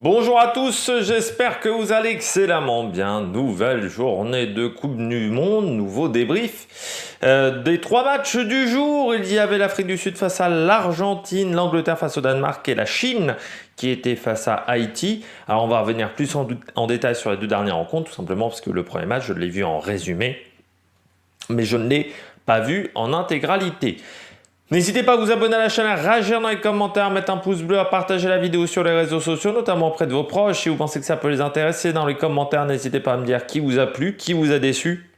Bonjour à tous, j'espère que vous allez excellemment bien. Nouvelle journée de Coupe du Monde, nouveau débrief des trois matchs du jour. Il y avait l'Afrique du Sud face à l'Argentine, l'Angleterre face au Danemark et la Chine qui était face à Haïti. Alors on va revenir plus en détail sur les deux dernières rencontres, tout simplement parce que le premier match, je l'ai vu en résumé, mais je ne l'ai pas vu en intégralité. N'hésitez pas à vous abonner à la chaîne, à réagir dans les commentaires, à mettre un pouce bleu, à partager la vidéo sur les réseaux sociaux, notamment auprès de vos proches. Si vous pensez que ça peut les intéresser, dans les commentaires, n'hésitez pas à me dire qui vous a plu, qui vous a déçu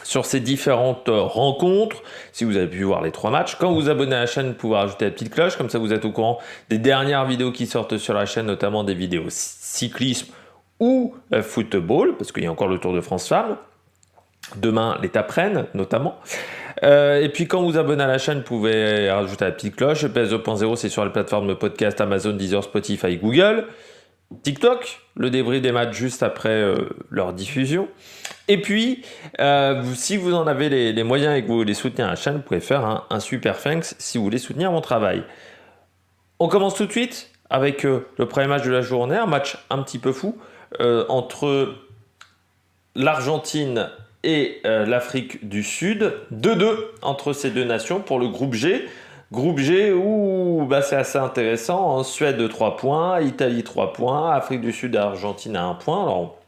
sur ces différentes rencontres. Si vous avez pu voir les trois matchs, quand vous vous abonnez à la chaîne, vous pouvez rajouter la petite cloche, comme ça vous êtes au courant des dernières vidéos qui sortent sur la chaîne, notamment des vidéos cyclisme ou football, parce qu'il y a encore le Tour de France Femmes. Demain, l'étape Rennes, notamment. Et puis quand vous vous abonnez à la chaîne, vous pouvez rajouter la petite cloche. PS 2.0, c'est sur les plateformes de podcast Amazon, Deezer, Spotify, Google. TikTok, le débrief des matchs juste après leur diffusion. Et puis, si vous en avez les moyens et que vous voulez soutenir la chaîne, vous pouvez faire un super thanks si vous voulez soutenir mon travail. On commence tout de suite avec le premier match de la journée, un match un petit peu fou entre l'Argentine et l'Afrique du Sud, 2-2 entre ces deux nations pour le groupe G. Groupe G où c'est assez intéressant, hein. Suède 3 points, Italie 3 points, Afrique du Sud et Argentine à 1 point. Alors,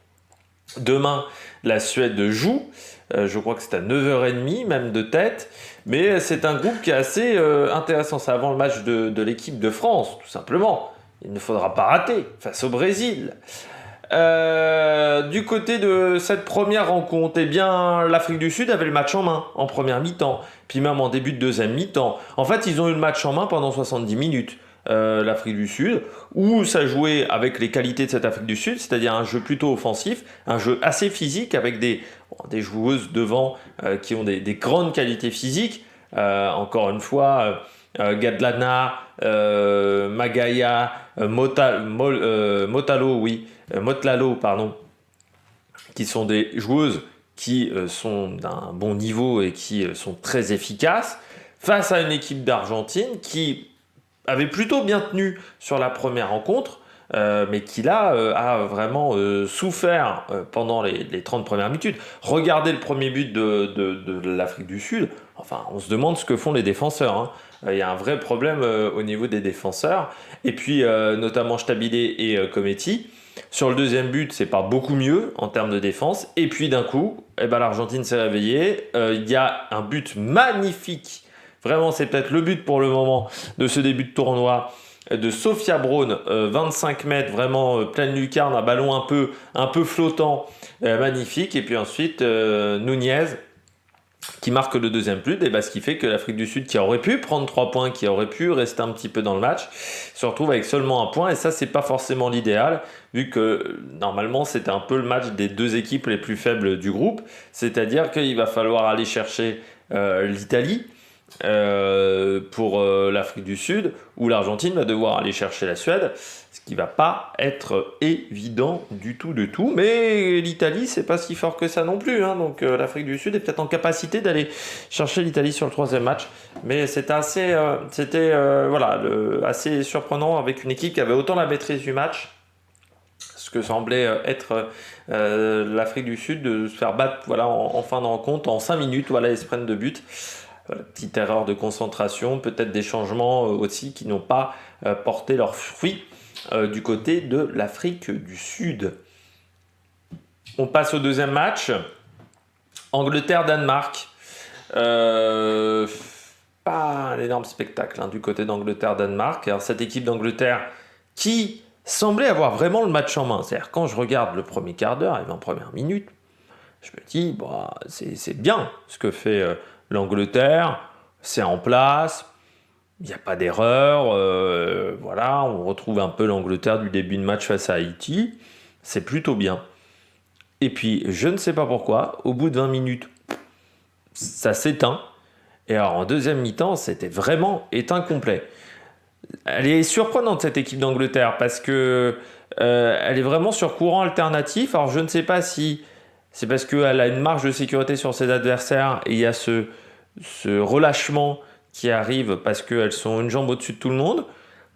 demain, la Suède joue, je crois que c'est à 9h30 même de tête, mais c'est un groupe qui est assez intéressant. C'est avant le match de l'équipe de France, tout simplement. Il ne faudra pas rater face au Brésil. Du côté de cette première rencontre, eh bien, l'Afrique du Sud avait le match en main en première mi-temps, puis même en début de deuxième mi-temps. En fait, ils ont eu le match en main pendant 70 minutes, l'Afrique du Sud, où ça jouait avec les qualités de cette Afrique du Sud, c'est-à-dire un jeu plutôt offensif, un jeu assez physique avec des joueuses devant qui ont des grandes qualités physiques. Encore une fois, Gadlana, Magaya, Motlalo, pardon, qui sont des joueuses qui sont d'un bon niveau et qui sont très efficaces, face à une équipe d'Argentine qui avait plutôt bien tenu sur la première rencontre, mais qui là a vraiment souffert pendant les 30 premières minutes. Regardez le premier but de l'Afrique du Sud, enfin on se demande ce que font les défenseurs, hein. Il y a un vrai problème au niveau des défenseurs, et puis notamment Stabilé et Cometti. Sur le deuxième but, c'est pas beaucoup mieux en termes de défense, et puis d'un coup, l'Argentine s'est réveillée. Il y a un but magnifique, vraiment c'est peut-être le but pour le moment de ce début de tournoi, de Sophia Braun, 25 mètres, vraiment pleine lucarne, un ballon un peu flottant, magnifique. Et puis ensuite, Nunez qui marque le deuxième but, et ce qui fait que l'Afrique du Sud, qui aurait pu prendre 3 points, qui aurait pu rester un petit peu dans le match, se retrouve avec seulement 1 point, et ça c'est pas forcément l'idéal, vu que normalement c'était un peu le match des deux équipes les plus faibles du groupe, c'est-à-dire qu'il va falloir aller chercher l'Italie, pour l'Afrique du Sud, où l'Argentine va devoir aller chercher la Suède, ce qui va pas être évident du tout, mais l'Italie c'est pas si fort que ça non plus, hein. Donc l'Afrique du Sud est peut-être en capacité d'aller chercher l'Italie sur le troisième match, mais c'était assez assez surprenant avec une équipe qui avait autant la maîtrise du match, ce que semblait être l'Afrique du Sud, de se faire battre en fin de rencontre en 5 minutes, ils se prennent 2 buts. Voilà, petite erreur de concentration, peut-être des changements aussi qui n'ont pas porté leurs fruits du côté de l'Afrique du Sud. On passe au deuxième match, Angleterre-Danemark. Pas un énorme spectacle du côté d'Angleterre-Danemark. Alors cette équipe d'Angleterre qui semblait avoir vraiment le match en main. C'est-à-dire quand je regarde le premier quart d'heure et 20 premières minutes, je me dis, c'est bien ce que fait l'Angleterre, c'est en place, il n'y a pas d'erreur, on retrouve un peu l'Angleterre du début de match face à Haïti, c'est plutôt bien. Et puis, je ne sais pas pourquoi, au bout de 20 minutes, ça s'éteint, et alors en deuxième mi-temps, c'était vraiment éteint complet. Elle est surprenante cette équipe d'Angleterre, parce que elle est vraiment sur courant alternatif. Alors je ne sais pas si c'est parce qu'elle a une marge de sécurité sur ses adversaires et il y a ce relâchement qui arrive parce qu'elles sont une jambe au-dessus de tout le monde,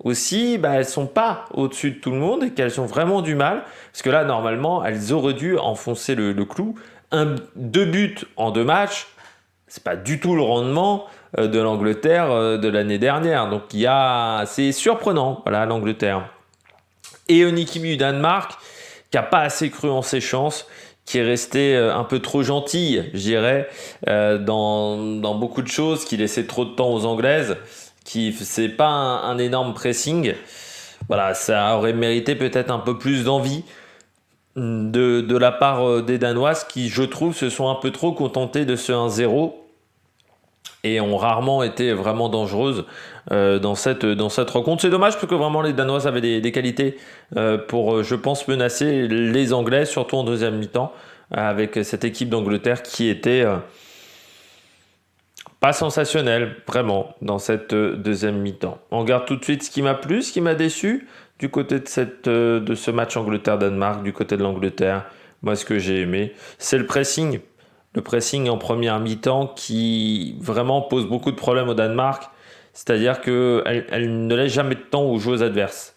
aussi, elles sont pas au-dessus de tout le monde et qu'elles ont vraiment du mal. Parce que là, normalement, elles auraient dû enfoncer le clou. 2 buts en 2 matchs, c'est pas du tout le rendement de l'Angleterre de l'année dernière. Donc c'est surprenant, voilà, l'Angleterre. Et une équipe du Danemark qui n'a pas assez cru en ses chances, qui est restée un peu trop gentille, je dirais, dans beaucoup de choses, qui laissait trop de temps aux Anglaises, qui c'est pas un énorme pressing. Voilà, ça aurait mérité peut-être un peu plus d'envie de la part des Danoises qui, je trouve, se sont un peu trop contentés de ce 1-0 et ont rarement été vraiment dangereuses dans cette rencontre. C'est dommage parce que vraiment les Danoises avaient des qualités pour, je pense, menacer les Anglais, surtout en deuxième mi-temps, avec cette équipe d'Angleterre qui était pas sensationnelle, vraiment, dans cette deuxième mi-temps. On regarde tout de suite ce qui m'a plu, ce qui m'a déçu du côté de ce match Angleterre-Danemark, du côté de l'Angleterre. Moi, ce que j'ai aimé, c'est le pressing. Le pressing en première mi-temps qui vraiment pose beaucoup de problèmes au Danemark. C'est-à-dire qu'elle ne laisse jamais de temps aux joueuses adverses,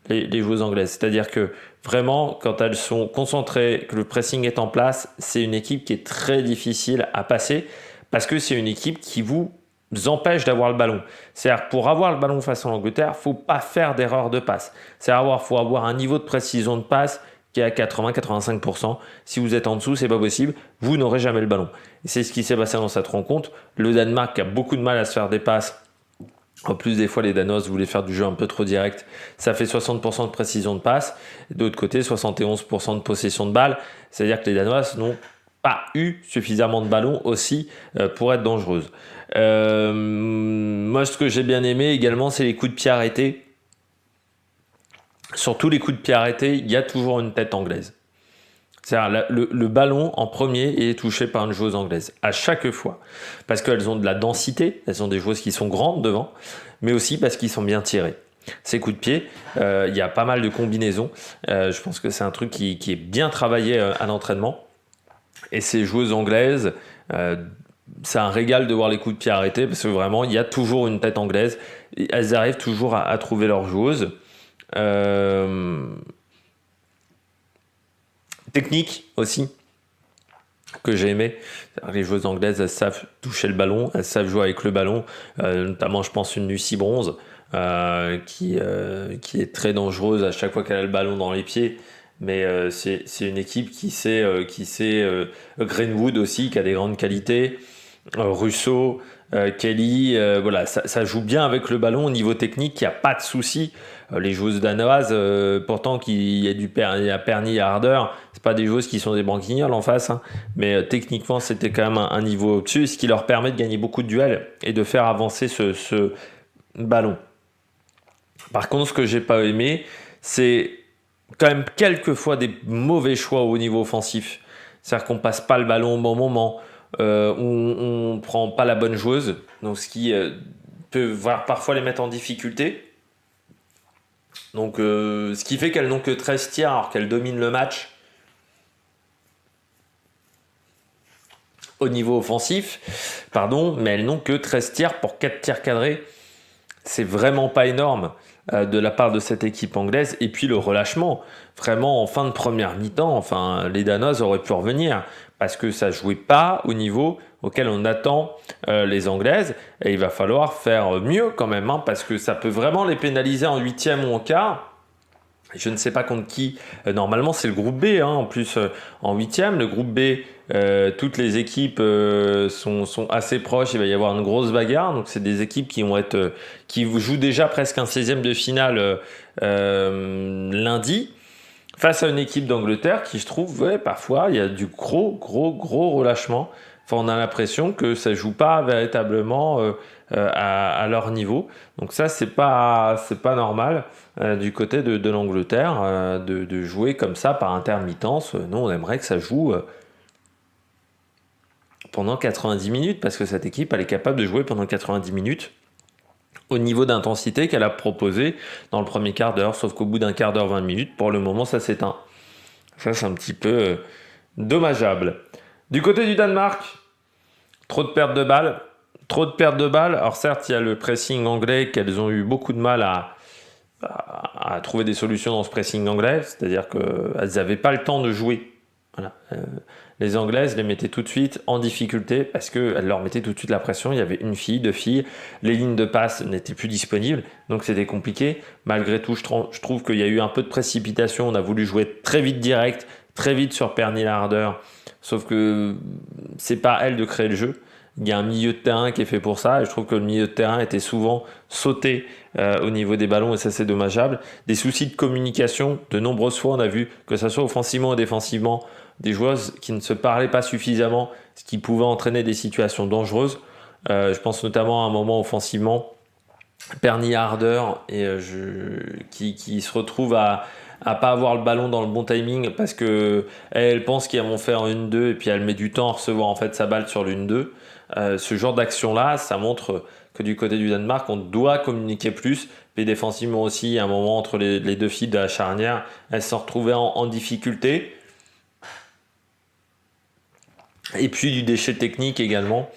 les joueuses anglaises. C'est-à-dire que vraiment, quand elles sont concentrées, que le pressing est en place, c'est une équipe qui est très difficile à passer parce que c'est une équipe qui vous empêche d'avoir le ballon. C'est-à-dire pour avoir le ballon face à l'Angleterre, il ne faut pas faire d'erreur de passe. C'est-à-dire faut avoir un niveau de précision de passe qui est à 80-85%. Si vous êtes en dessous, c'est pas possible. Vous n'aurez jamais le ballon. Et c'est ce qui s'est passé dans cette rencontre. Le Danemark a beaucoup de mal à se faire des passes. En plus, des fois, les Danoises voulaient faire du jeu un peu trop direct. Ça fait 60% de précision de passe. De l'autre côté, 71% de possession de balle. C'est-à-dire que les Danoises n'ont pas eu suffisamment de ballons aussi pour être dangereuses. Moi, ce que j'ai bien aimé également, c'est les coups de pied arrêtés. Sur tous les coups de pied arrêtés, il y a toujours une tête anglaise. C'est-à-dire le ballon en premier est touché par une joueuse anglaise à chaque fois. Parce qu'elles ont de la densité, elles ont des joueuses qui sont grandes devant, mais aussi parce qu'ils sont bien tirés. Ces coups de pied, il y a pas mal de combinaisons. Je pense que c'est un truc qui est bien travaillé à l'entraînement. Et ces joueuses anglaises, c'est un régal de voir les coups de pied arrêtés parce que vraiment, il y a toujours une tête anglaise. Et elles arrivent toujours à trouver leurs joueuses. Technique aussi que j'ai aimé. Les joueuses anglaises, elles savent toucher le ballon, elles savent jouer avec le ballon, notamment je pense une Lucy Bronze qui est très dangereuse à chaque fois qu'elle a le ballon dans les pieds. Mais c'est une équipe qui sait Greenwood aussi qui a des grandes qualités, Russo, Kelly, voilà, ça joue bien avec le ballon au niveau technique, il n'y a pas de souci. Les joueuses danoises, pourtant il y a Perny et Harder, c'est pas des joueuses qui sont des branquignoles en face, hein, mais techniquement c'était quand même un niveau au-dessus, ce qui leur permet de gagner beaucoup de duels et de faire avancer ce ballon. Par contre, ce que j'ai pas aimé, c'est quand même quelquefois des mauvais choix au niveau offensif. C'est-à-dire qu'on passe pas le ballon au bon moment, on prend pas la bonne joueuse, donc ce qui peut parfois les mettre en difficulté. Donc, ce qui fait qu'elles n'ont que 13 tirs alors qu'elles dominent le match au niveau offensif, mais elles n'ont que 13 tirs pour 4 tirs cadrés. C'est vraiment pas énorme de la part de cette équipe anglaise. Et puis le relâchement, vraiment en fin de première mi-temps, les Danoises auraient pu revenir parce que ça jouait pas au niveau auquel on attend les Anglaises. Et il va falloir faire mieux quand même, hein, parce que ça peut vraiment les pénaliser en huitième ou en quart. Je ne sais pas contre qui. Normalement, c'est le groupe B. Hein, en plus, en huitième, le groupe B, toutes les équipes sont assez proches. Il va y avoir une grosse bagarre. Donc, c'est des équipes qui jouent déjà presque un 16e de finale lundi face à une équipe d'Angleterre qui, je trouve, parfois, il y a du gros relâchement. On a l'impression que ça joue pas véritablement à leur niveau. Donc ça, c'est pas normal du côté de l'Angleterre de jouer comme ça par intermittence. Nous, on aimerait que ça joue pendant 90 minutes parce que cette équipe, elle est capable de jouer pendant 90 minutes au niveau d'intensité qu'elle a proposé dans le premier quart d'heure. Sauf qu'au bout d'un quart d'heure, 20 minutes, pour le moment, ça s'éteint. Ça, c'est un petit peu dommageable. Du côté du Danemark, trop de pertes de balles. Alors certes, il y a le pressing anglais qu'elles ont eu beaucoup de mal à trouver des solutions dans ce pressing anglais, c'est-à-dire qu'elles n'avaient pas le temps de jouer. Voilà. Les Anglaises les mettaient tout de suite en difficulté parce qu'elles leur mettaient tout de suite la pression. Il y avait une fille, deux filles, les lignes de passe n'étaient plus disponibles, donc c'était compliqué. Malgré tout, je trouve qu'il y a eu un peu de précipitation. On a voulu jouer très vite direct, très vite sur Pernille Harder, sauf que c'est pas à elle de créer le jeu. Il y a un milieu de terrain qui est fait pour ça et je trouve que le milieu de terrain était souvent sauté au niveau des ballons et ça c'est dommageable. Des soucis de communication, de nombreuses fois on a vu que ce soit offensivement ou défensivement, des joueuses qui ne se parlaient pas suffisamment, ce qui pouvait entraîner des situations dangereuses. Je pense notamment à un moment offensivement, Pernille Harder qui se retrouve à pas avoir le ballon dans le bon timing parce que elle pense qu'ils vont faire une 2 et puis elle met du temps à recevoir en fait sa balle sur l'une 2. Ce genre d'action-là, ça montre que du côté du Danemark, on doit communiquer plus. Mais défensivement aussi, à un moment entre les deux filles de la charnière, elles se sont retrouvées en difficulté. Et puis du déchet technique également,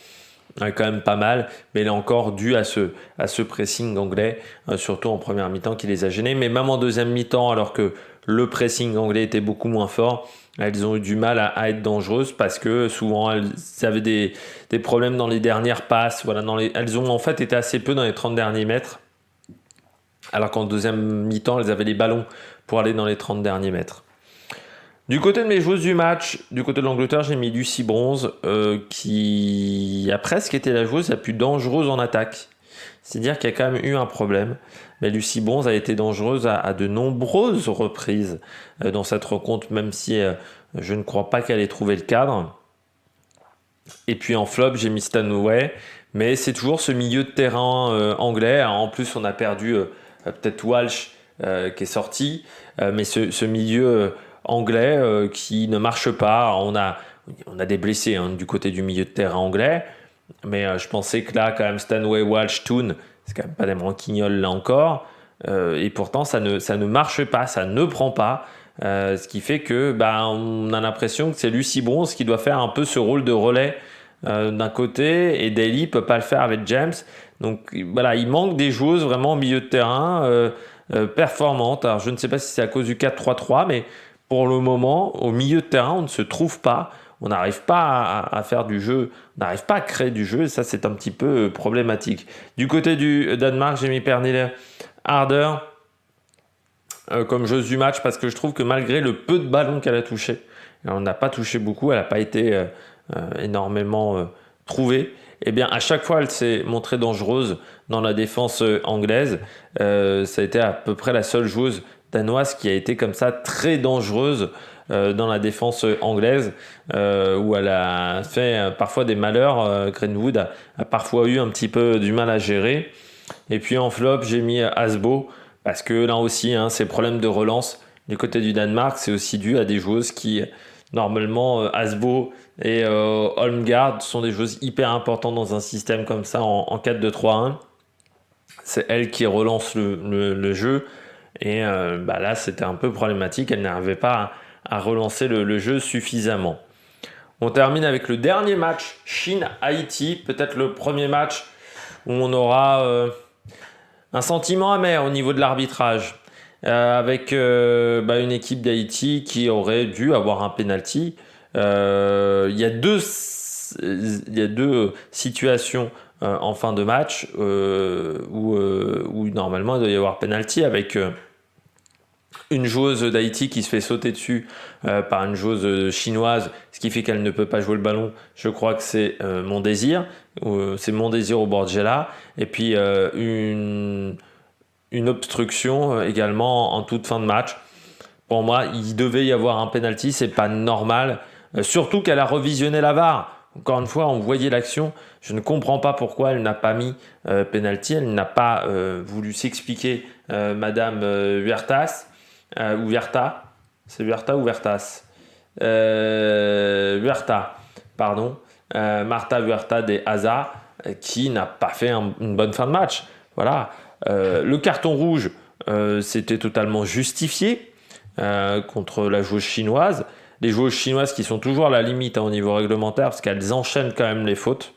quand même pas mal, mais là encore dû à ce pressing anglais, surtout en première mi-temps qui les a gênés. Mais même en deuxième mi-temps, alors que le pressing anglais était beaucoup moins fort, elles ont eu du mal à être dangereuses parce que souvent elles avaient des problèmes dans les dernières passes. Voilà, elles ont en fait été assez peu dans les 30 derniers mètres, alors qu'en deuxième mi-temps, elles avaient les ballons pour aller dans les 30 derniers mètres. Du côté de mes joueuses du match, du côté de l'Angleterre, j'ai mis Lucy Bronze, qui a presque été la joueuse la plus dangereuse en attaque. C'est-à-dire qu'il y a quand même eu un problème. Mais Lucy Bronze a été dangereuse à de nombreuses reprises dans cette rencontre, même si je ne crois pas qu'elle ait trouvé le cadre. Et puis en flop, j'ai mis Stanway. Mais c'est toujours ce milieu de terrain anglais. Alors, en plus, on a perdu peut-être Walsh qui est sorti. Mais ce milieu anglais qui ne marche pas. On a des blessés du côté du milieu de terrain anglais. Mais je pensais que là, quand même, Stanway, Walsh, Toon, c'est quand même pas des branquignoles là encore. Et pourtant, ça ne marche pas, ça ne prend pas. Ce qui fait que on a l'impression que c'est Lucy Bronze qui doit faire un peu ce rôle de relais d'un côté et Daly peut pas le faire avec James. Donc voilà, il manque des joueuses vraiment au milieu de terrain performantes. Alors je ne sais pas si c'est à cause du 4-3-3, mais pour le moment, au milieu de terrain, on ne se trouve pas. On n'arrive pas à faire du jeu, on n'arrive pas à créer du jeu, et ça c'est un petit peu problématique. Du côté du Danemark, j'ai mis Pernille Harder comme joueuse du match parce que je trouve que malgré le peu de ballons qu'elle a touché, on n'a pas touché beaucoup, elle n'a pas été énormément trouvée. Et bien à chaque fois elle s'est montrée dangereuse dans la défense anglaise. Ça a été à peu près la seule joueuse danoise qui a été comme ça très dangereuse dans la défense anglaise où elle a fait parfois des malheurs. Greenwood a parfois eu un petit peu du mal à gérer. Et puis en flop, j'ai mis Asbo parce que là aussi, ces problèmes de relance du côté du Danemark, c'est aussi dû à des joueuses qui, normalement, Asbo et Holmgaard sont des joueuses hyper importantes dans un système comme ça en 4-2-3-1. C'est elles qui relancent le jeu. Et là, c'était un peu problématique. Elles n'arrivaient pas à relancer le jeu suffisamment. On termine avec le dernier match, Chine-Haïti. Peut-être le premier match où on aura un sentiment amer au niveau de l'arbitrage. Avec une équipe d'Haïti qui aurait dû avoir un penalty. Il y a deux situations en fin de match où normalement il doit y avoir penalty avec une joueuse d'Haïti qui se fait sauter dessus par une joueuse chinoise, ce qui fait qu'elle ne peut pas jouer le ballon. Je crois que c'est Mon Désir, c'est Mon Désir au Borgela, et puis une obstruction également en toute fin de match. Pour moi, il devait y avoir un penalty, c'est pas normal, surtout qu'elle a revisionné la VAR. Encore une fois, on voyait l'action. Je ne comprends pas pourquoi elle n'a pas mis penalty. Elle n'a pas voulu s'expliquer, Madame Huertas. Ou Huerta. C'est Huerta ou Huertas Huerta, pardon. Marta Huerta de Asa, qui n'a pas fait une bonne fin de match. Voilà. Le carton rouge, c'était totalement justifié contre la joueuse chinoise. Les joueuses chinoises qui sont toujours à la limite au niveau réglementaire parce qu'elles enchaînent quand même les fautes.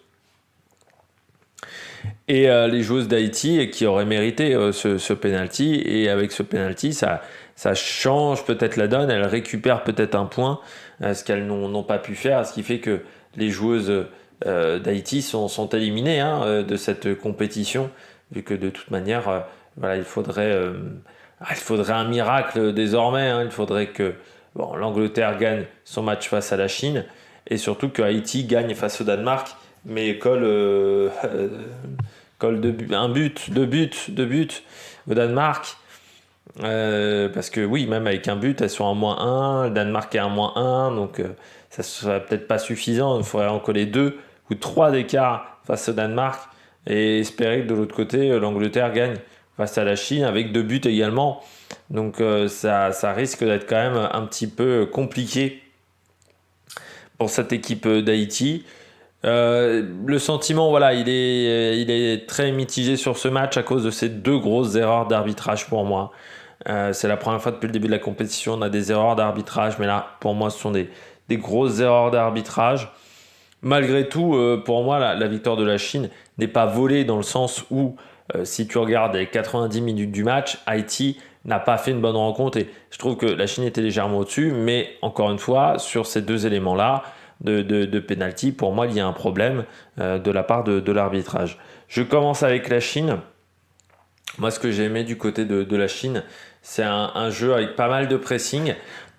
et les joueuses d'Haïti qui auraient mérité ce penalty. Et avec ce penalty, ça change peut-être la donne. Elles récupèrent peut-être un point, ce qu'elles n'ont pas pu faire, ce qui fait que les joueuses d'Haïti sont éliminées de cette compétition, vu que de toute manière, voilà, il faudrait un miracle désormais. Il faudrait que l'Angleterre gagne son match face à la Chine, et surtout que Haïti gagne face au Danemark, mais colle deux buts au Danemark. Parce que oui, même avec un but, elles sont à -1, le Danemark est à -1, donc ça ne serait peut-être pas suffisant. Il faudrait en coller 2 ou 3 d'écart face au Danemark et espérer que de l'autre côté, l'Angleterre gagne face à la Chine avec 2 buts également. Donc ça risque d'être quand même un petit peu compliqué pour cette équipe d'Haïti. Le sentiment, voilà, il est très mitigé sur ce match à cause de ces 2 grosses erreurs d'arbitrage pour moi. C'est la première fois depuis le début de la compétition, on a des erreurs d'arbitrage, mais là, pour moi, ce sont des grosses erreurs d'arbitrage. Malgré tout, pour moi, la victoire de la Chine n'est pas volée dans le sens où, si tu regardes les 90 minutes du match, Haïti n'a pas fait une bonne rencontre et je trouve que la Chine était légèrement au-dessus, mais encore une fois, sur ces 2 éléments-là, de penalty, pour moi, il y a un problème de la part de l'arbitrage. Je commence avec la Chine. Moi, ce que j'ai aimé du côté de la Chine, c'est un jeu avec pas mal de pressing,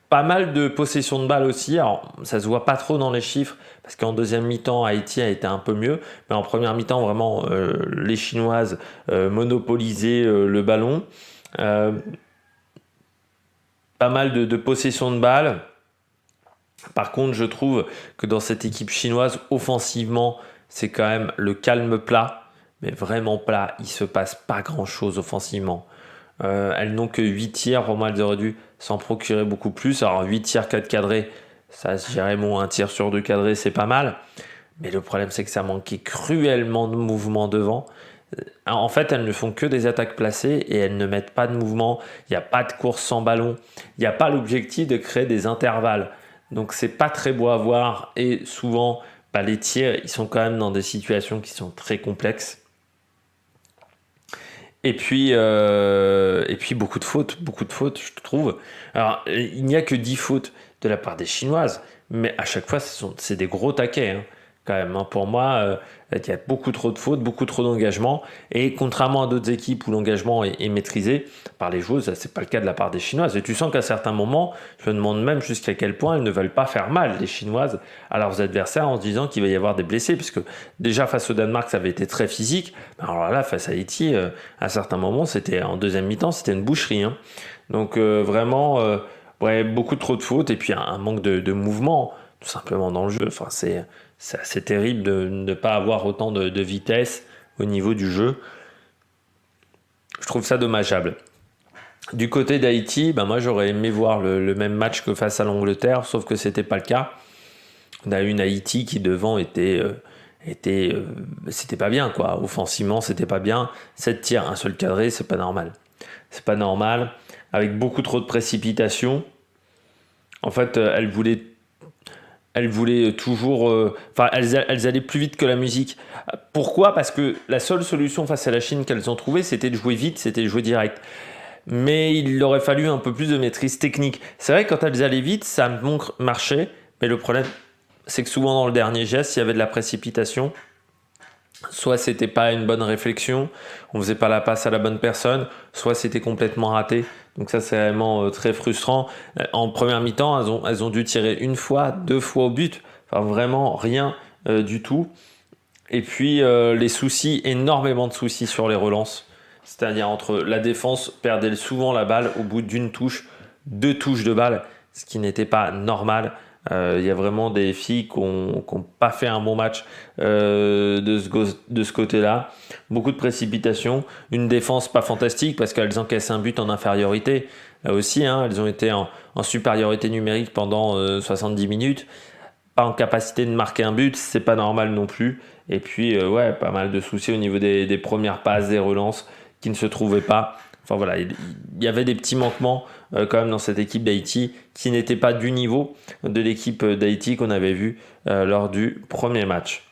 pas mal de possession de balle aussi. Alors, ça se voit pas trop dans les chiffres, parce qu'en deuxième mi-temps, Haïti a été un peu mieux. Mais en première mi-temps, vraiment, les Chinoises monopolisaient le ballon. Pas mal de possession de balle. Par contre, je trouve que dans cette équipe chinoise, offensivement, c'est quand même le calme plat. Mais vraiment plat, il ne se passe pas grand-chose offensivement. Elles n'ont que 8 tirs, pour moi elles auraient dû s'en procurer beaucoup plus. Alors 8 tirs, 4 cadrés, ça je dirais bon, 1 tir sur 2 cadrés, c'est pas mal. Mais le problème c'est que ça manquait cruellement de mouvement devant. En fait, elles ne font que des attaques placées et elles ne mettent pas de mouvement. Il n'y a pas de course sans ballon. Il n'y a pas l'objectif de créer des intervalles. Donc c'est pas très beau à voir et souvent les tirs ils sont quand même dans des situations qui sont très complexes. Et puis beaucoup de fautes, je trouve. Alors, il n'y a que 10 fautes de la part des Chinoises, mais à chaque fois, c'est des gros taquets, quand même. Pour moi, il y a beaucoup trop de fautes, beaucoup trop d'engagement. Et contrairement à d'autres équipes où l'engagement est maîtrisé par les joueuses, c'est pas le cas de la part des Chinoises. Et tu sens qu'à certains moments, je me demande même jusqu'à quel point elles ne veulent pas faire mal, les Chinoises, à leurs adversaires en se disant qu'il va y avoir des blessés. Parce que déjà, face au Danemark, ça avait été très physique. Alors là, face à Haïti, à certains moments, c'était en deuxième mi-temps, c'était une boucherie. Donc vraiment, beaucoup trop de fautes et puis un manque de mouvement, tout simplement, dans le jeu. Enfin, c'est assez terrible de ne pas avoir autant de vitesse au niveau du jeu. Je trouve ça dommageable. Du côté d'Haïti, moi j'aurais aimé voir le même match que face à l'Angleterre, sauf que c'était pas le cas. On a une Haïti qui devant c'était pas bien, quoi. Offensivement, c'était pas bien. 7 tirs, un seul cadré, c'est pas normal. C'est pas normal. Avec beaucoup trop de précipitation. En fait, elles voulaient toujours... elles allaient plus vite que la musique. Pourquoi ? Parce que la seule solution face à la Chine qu'elles ont trouvée, c'était de jouer vite, c'était de jouer direct. Mais il aurait fallu un peu plus de maîtrise technique. C'est vrai que quand elles allaient vite, ça marchait. Mais le problème, c'est que souvent dans le dernier geste, il y avait de la précipitation. Soit c'était pas une bonne réflexion, on faisait pas la passe à la bonne personne, soit c'était complètement raté. Donc ça c'est vraiment très frustrant. En première mi-temps, elles ont dû tirer 1 fois, 2 fois au but. Enfin vraiment rien du tout. Et puis les soucis, énormément de soucis sur les relances. C'est-à-dire entre la défense perdait souvent la balle au bout d'1 touche, 2 touches de balle, ce qui n'était pas normal. Il y a vraiment des filles qui n'ont pas fait un bon match de ce côté-là. Beaucoup de précipitation. Une défense pas fantastique parce qu'elles encaissent un but en infériorité. Là aussi, elles ont été en supériorité numérique pendant 70 minutes. Pas en capacité de marquer un but, c'est pas normal non plus. Et puis, pas mal de soucis au niveau des premières passes, des relances qui ne se trouvaient pas. Enfin voilà, il y avait des petits manquements quand même dans cette équipe d'Haïti qui n'étaient pas du niveau de l'équipe d'Haïti qu'on avait vu lors du premier match.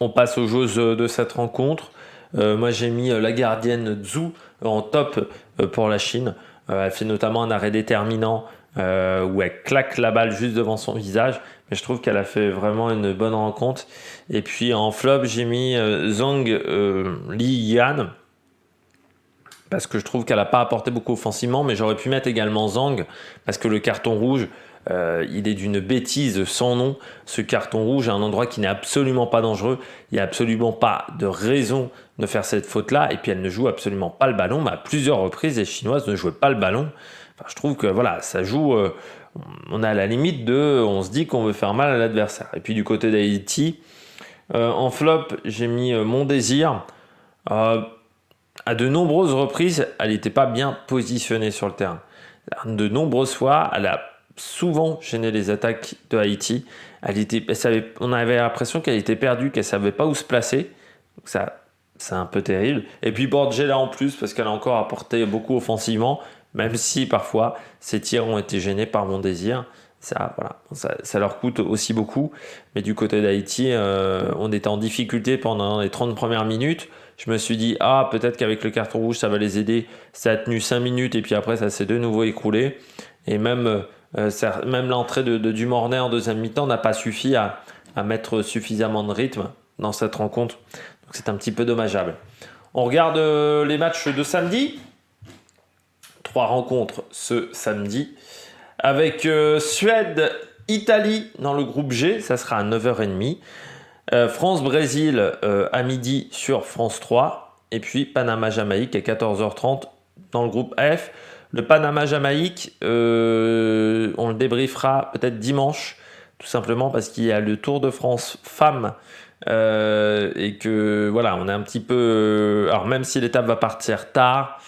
On passe aux joueuses de cette rencontre. Moi, j'ai mis la gardienne Zhu en top pour la Chine. Elle fait notamment un arrêt déterminant où elle claque la balle juste devant son visage. Mais je trouve qu'elle a fait vraiment une bonne rencontre. Et puis en flop, j'ai mis Zhang Liyan. Parce que je trouve qu'elle n'a pas apporté beaucoup offensivement. Mais j'aurais pu mettre également Zhang. Parce que le carton rouge, il est d'une bêtise sans nom. Ce carton rouge à un endroit qui n'est absolument pas dangereux. Il n'y a absolument pas de raison de faire cette faute-là. Et puis elle ne joue absolument pas le ballon. Mais à plusieurs reprises, les Chinoises ne jouaient pas le ballon. Enfin, je trouve que voilà, ça joue... on est à la limite on se dit qu'on veut faire mal à l'adversaire. Et puis du côté d'Haïti, en flop, j'ai mis Mon Désir. À de nombreuses reprises, elle n'était pas bien positionnée sur le terrain. De nombreuses fois, elle a souvent gêné les attaques de Haïti. On avait l'impression qu'elle était perdue, qu'elle ne savait pas où se placer. Donc ça, c'est un peu terrible. Et puis Borgella en plus, parce qu'elle a encore apporté beaucoup offensivement, même si parfois ses tirs ont été gênés par Mon Désir. Ça leur coûte aussi beaucoup. Mais du côté d'Haïti, on était en difficulté pendant les 30 premières minutes. Je me suis dit, peut-être qu'avec le carton rouge, ça va les aider. Ça a tenu 5 minutes et puis après, ça s'est de nouveau écroulé. Et même l'entrée de Dumornay en deuxième mi-temps n'a pas suffi à mettre suffisamment de rythme dans cette rencontre. Donc c'est un petit peu dommageable. On regarde les matchs de samedi. 3 rencontres ce samedi. Avec Suède-Italie dans le groupe G, ça sera à 9h30. France-Brésil à midi sur France 3. Et puis Panama-Jamaïque à 14h30 dans le groupe F. Le Panama-Jamaïque, on le débriefera peut-être dimanche, tout simplement parce qu'il y a le Tour de France femmes. Et que voilà, on est un petit peu... alors même si l'étape va partir tard,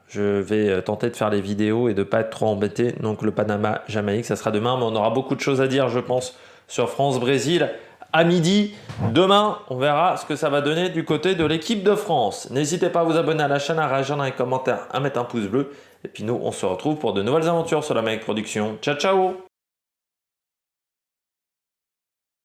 je vais tenter de faire les vidéos et de ne pas être trop embêté. Donc le Panama-Jamaïque, ça sera demain. Mais on aura beaucoup de choses à dire, je pense, sur France-Brésil à midi. Demain, on verra ce que ça va donner du côté de l'équipe de France. N'hésitez pas à vous abonner à la chaîne, à réagir dans les commentaires, à mettre un pouce bleu. Et puis nous, on se retrouve pour de nouvelles aventures sur la Mec Production. Ciao, ciao!